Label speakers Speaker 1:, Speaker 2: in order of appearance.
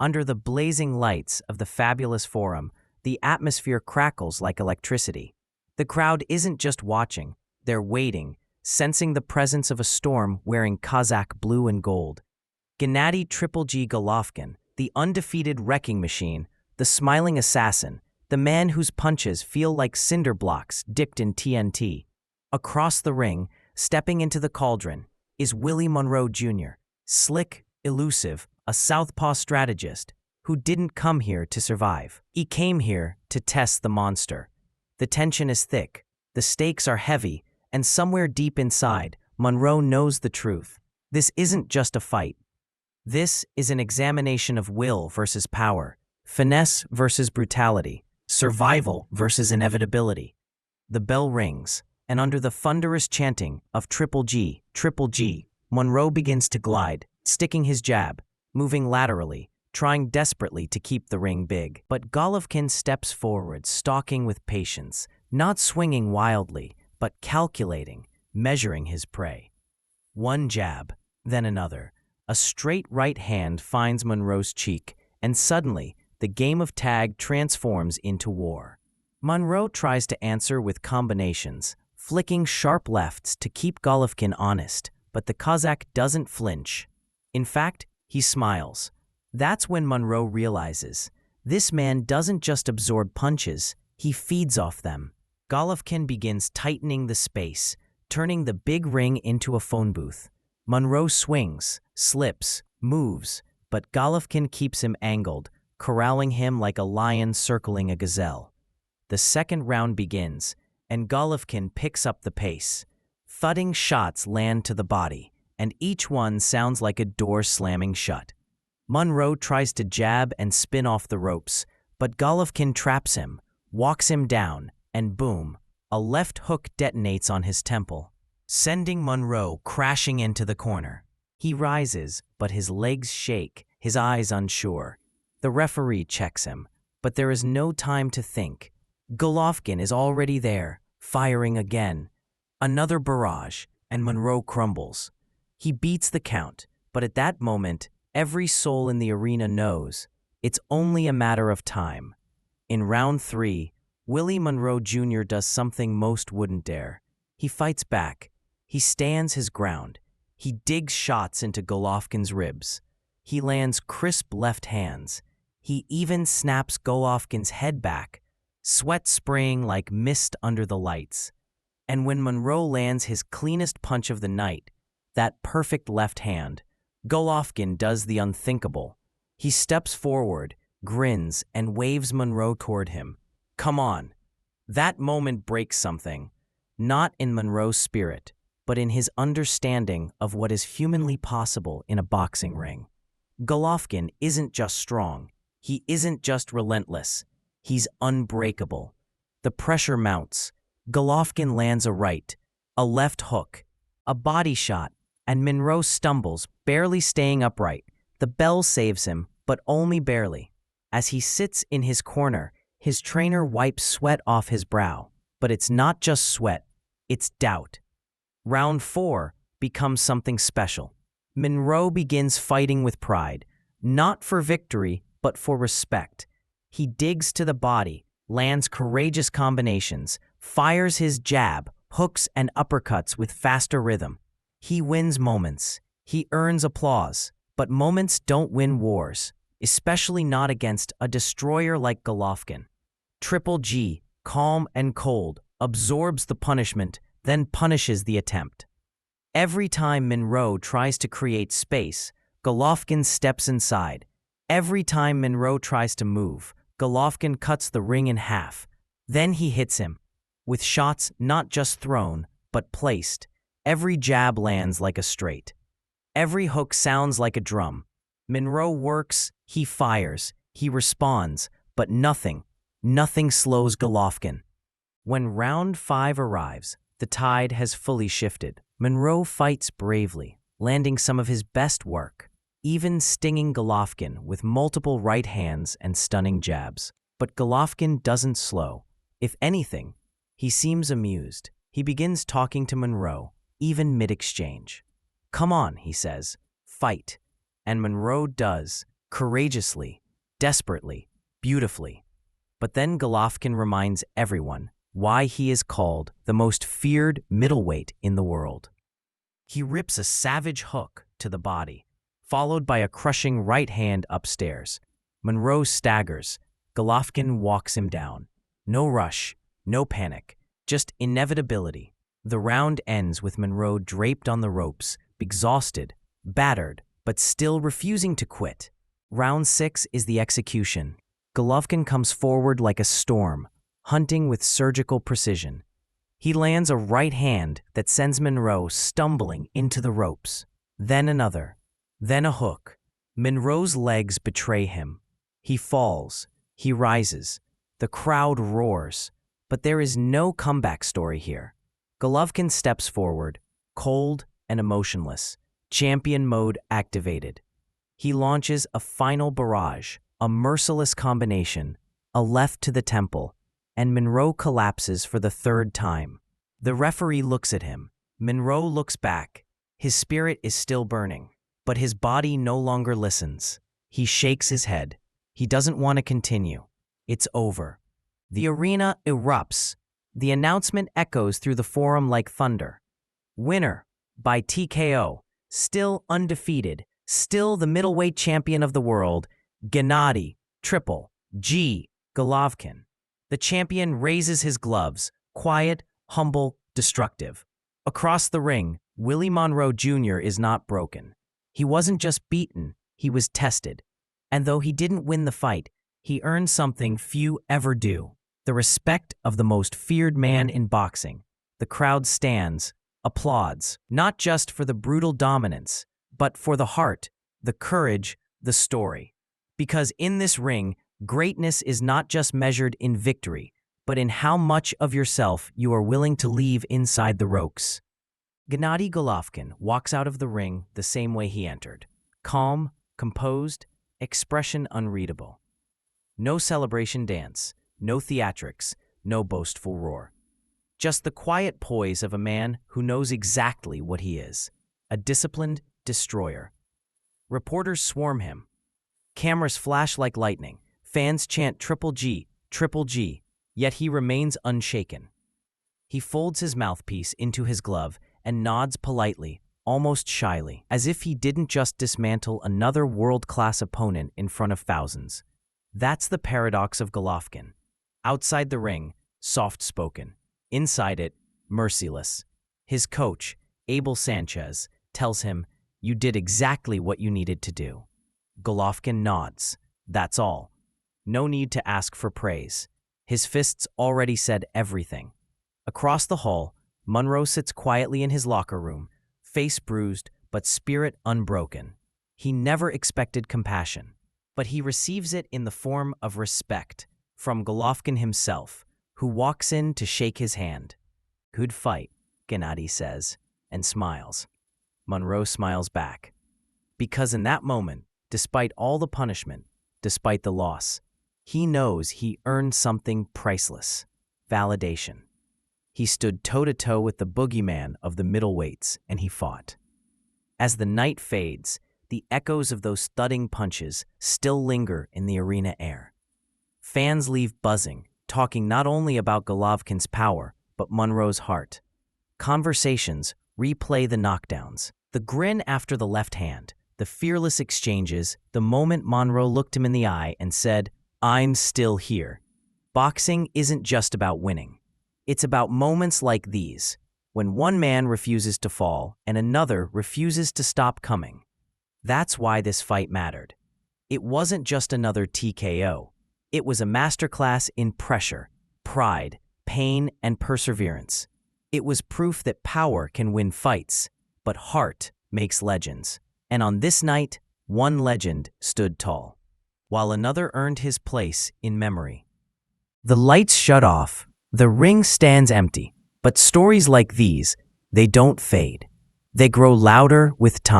Speaker 1: Under the blazing lights of the fabulous forum, the atmosphere crackles like electricity. The crowd isn't just watching, they're waiting, sensing the presence of a storm wearing Kazakh blue and gold. Gennady Triple G Golovkin, the undefeated wrecking machine, the smiling assassin, the man whose punches feel like cinder blocks dipped in TNT. Across the ring, stepping into the cauldron, is Willie Monroe Jr., slick, elusive, a southpaw strategist who didn't come here to survive. He came here to test the monster. The tension is thick, the stakes are heavy, and somewhere deep inside, Monroe knows the truth. This isn't just a fight. This is an examination of will versus power, finesse versus brutality, survival versus inevitability. The bell rings, and under the thunderous chanting of Triple G, Monroe begins to glide, sticking his jab, moving laterally, trying desperately to keep the ring big. But Golovkin steps forward, stalking with patience, not swinging wildly, but calculating, measuring his prey. One jab, then another. A straight right hand finds Monroe's cheek, and suddenly, the game of tag transforms into war. Monroe tries to answer with combinations, flicking sharp lefts to keep Golovkin honest, but the Kazakh doesn't flinch. In fact, he smiles. That's when Monroe realizes, this man doesn't just absorb punches, he feeds off them. Golovkin begins tightening the space, turning the big ring into a phone booth. Monroe swings, slips, moves, but Golovkin keeps him angled, corralling him like a lion circling a gazelle. The second round begins, and Golovkin picks up the pace. Thudding shots land to the body, and each one sounds like a door slamming shut. Monroe tries to jab and spin off the ropes, but Golovkin traps him, walks him down, and boom, a left hook detonates on his temple, sending Monroe crashing into the corner. He rises, but his legs shake, his eyes unsure. The referee checks him, but there is no time to think. Golovkin is already there, firing again. Another barrage, and Monroe crumbles. He beats the count, but at that moment, every soul in the arena knows it's only a matter of time. In round 3, Willie Monroe Jr. does something most wouldn't dare. He fights back. He stands his ground. He digs shots into Golovkin's ribs. He lands crisp left hands. He even snaps Golovkin's head back, sweat spraying like mist under the lights. And when Monroe lands his cleanest punch of the night, that perfect left hand, Golovkin does the unthinkable. He steps forward, grins, and waves Monroe toward him. Come on. That moment breaks something, not in Monroe's spirit, but in his understanding of what is humanly possible in a boxing ring. Golovkin isn't just strong. He isn't just relentless. He's unbreakable. The pressure mounts. Golovkin lands a right, a left hook, a body shot, and Monroe stumbles, barely staying upright. The bell saves him, but only barely. As he sits in his corner, his trainer wipes sweat off his brow. But it's not just sweat, it's doubt. Round 4 becomes something special. Monroe begins fighting with pride, not for victory, but for respect. He digs to the body, lands courageous combinations, fires his jab, hooks, and uppercuts with faster rhythm. He wins moments. He earns applause. But moments don't win wars, especially not against a destroyer like Golovkin. Triple G, calm and cold, absorbs the punishment, then punishes the attempt. Every time Monroe tries to create space, Golovkin steps inside. Every time Monroe tries to move, Golovkin cuts the ring in half. Then he hits him, with shots not just thrown, but placed. Every jab lands like a straight. Every hook sounds like a drum. Monroe works, he fires, he responds, but nothing slows Golovkin. When round 5 arrives, the tide has fully shifted. Monroe fights bravely, landing some of his best work, even stinging Golovkin with multiple right hands and stunning jabs. But Golovkin doesn't slow. If anything, he seems amused. He begins talking to Monroe, even mid-exchange. Come on, he says, fight. And Monroe does, courageously, desperately, beautifully. But then Golovkin reminds everyone why he is called the most feared middleweight in the world. He rips a savage hook to the body, followed by a crushing right hand upstairs. Monroe staggers. Golovkin walks him down. No rush, no panic, just inevitability. The round ends with Monroe draped on the ropes, exhausted, battered, but still refusing to quit. Round 6 is the execution. Golovkin comes forward like a storm, hunting with surgical precision. He lands a right hand that sends Monroe stumbling into the ropes. Then another. Then a hook. Monroe's legs betray him. He falls. He rises. The crowd roars. But there is no comeback story here. Golovkin steps forward, cold and emotionless, champion mode activated. He launches a final barrage, a merciless combination, a left to the temple, and Monroe collapses for the 3rd time. The referee looks at him. Monroe looks back. His spirit is still burning, but his body no longer listens. He shakes his head. He doesn't want to continue. It's over. The arena erupts. The announcement echoes through the forum like thunder. Winner by TKO, still undefeated, still the middleweight champion of the world, Gennady Golovkin. The champion raises his gloves, quiet, humble, destructive. Across the ring, Willie Monroe Jr. is not broken. He wasn't just beaten, he was tested. And though he didn't win the fight, he earned something few ever do. The respect of the most feared man in boxing. The crowd stands, applauds, not just for the brutal dominance, but for the heart, the courage, the story. Because in this ring, greatness is not just measured in victory, but in how much of yourself you are willing to leave inside the ropes. Gennady Golovkin walks out of the ring the same way he entered. Calm, composed, expression unreadable. No celebration dance. No theatrics, no boastful roar. Just the quiet poise of a man who knows exactly what he is, a disciplined destroyer. Reporters swarm him. Cameras flash like lightning. Fans chant Triple G, yet he remains unshaken. He folds his mouthpiece into his glove and nods politely, almost shyly, as if he didn't just dismantle another world-class opponent in front of thousands. That's the paradox of Golovkin. Outside the ring, soft-spoken. Inside it, merciless. His coach, Abel Sanchez, tells him, "You did exactly what you needed to do." Golovkin nods. That's all. No need to ask for praise. His fists already said everything. Across the hall, Monroe sits quietly in his locker room, face bruised but spirit unbroken. He never expected compassion, but he receives it in the form of respect. From Golovkin himself, who walks in to shake his hand. "Good fight," Gennady says, and smiles. Monroe smiles back. Because in that moment, despite all the punishment, despite the loss, he knows he earned something priceless: validation. He stood toe-to-toe with the boogeyman of the middleweights, and he fought. As the night fades, the echoes of those thudding punches still linger in the arena air. Fans leave buzzing, talking not only about Golovkin's power, but Monroe's heart. Conversations replay the knockdowns, the grin after the left hand, the fearless exchanges, the moment Monroe looked him in the eye and said, "I'm still here." Boxing isn't just about winning. It's about moments like these, when one man refuses to fall and another refuses to stop coming. That's why this fight mattered. It wasn't just another TKO. It was a masterclass in pressure, pride, pain, and perseverance. It was proof that power can win fights, but heart makes legends. And on this night, one legend stood tall, while another earned his place in memory. The lights shut off, the ring stands empty, but stories like these, they don't fade. They grow louder with time.